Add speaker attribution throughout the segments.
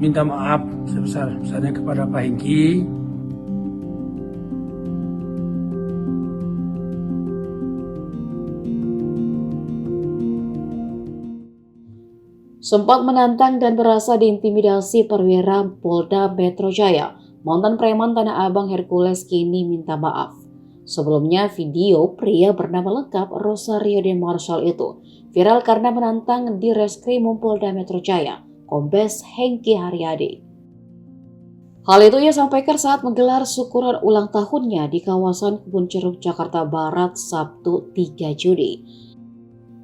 Speaker 1: minta maaf sebesar-besarnya kepada Pak Hengki.
Speaker 2: Sempat menantang dan merasa diintimidasi perwira Polda Metro Jaya, mantan preman Tanah Abang Hercules kini minta maaf. Sebelumnya video pria bernama lengkap Rosario de Marshall itu viral karena menantang di Reskrimum Polda Metro Jaya, Kombes Hengki Haryadi. Hal itu ia sampaikan saat menggelar syukuran ulang tahunnya di kawasan Kebun Jeruk, Jakarta Barat, Sabtu 3 Juni.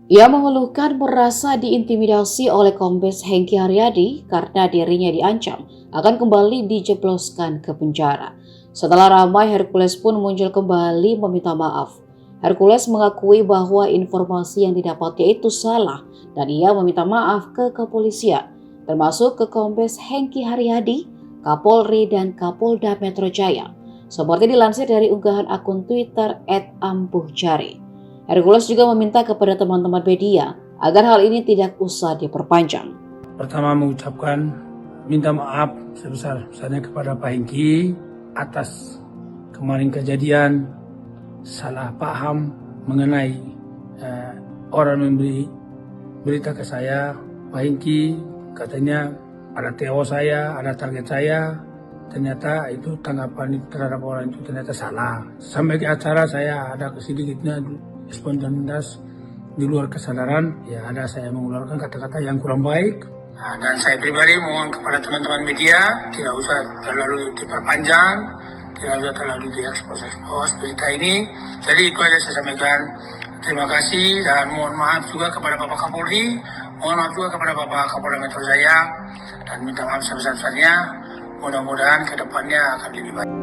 Speaker 2: Ia mengeluhkan merasa diintimidasi oleh Kombes Hengki Haryadi karena dirinya diancam akan kembali dijebloskan ke penjara. Setelah ramai, Hercules pun muncul kembali meminta maaf. Hercules mengakui bahwa informasi yang didapatnya itu salah dan ia meminta maaf ke kepolisian, termasuk ke Kombes Hengki Haryadi, Kapolri dan Kapolda Metro Jaya. Seperti dilansir dari unggahan akun Twitter @ampuhjari. Hercules juga meminta kepada teman-teman media agar hal ini tidak usah diperpanjang.
Speaker 1: Pertama mengucapkan minta maaf sebesar-besarnya kepada Pak Hengki atas kemarin kejadian salah paham mengenai orang memberi berita ke saya. Pak Hengki katanya ada TO saya, ada target saya. Ternyata itu tanggapan terhadap orang itu ternyata salah. Sampai ke acara saya ada sedikitnya spontanitas di luar kesadaran, ya ada saya mengeluarkan kata-kata yang kurang baik. Dan saya pribadi mohon kepada teman-teman media tidak usah terlalu diperpanjang, tidak usah terlalu diekspos berita ini. Jadi itu aja saya sampaikan. Terima kasih dan mohon maaf juga kepada Bapak Kapolri, mohon maaf juga kepada Bapak Kapolda Metro Jaya, dan minta maaf sebesar-besarnya. Mudah-mudahan ke depannya akan lebih baik.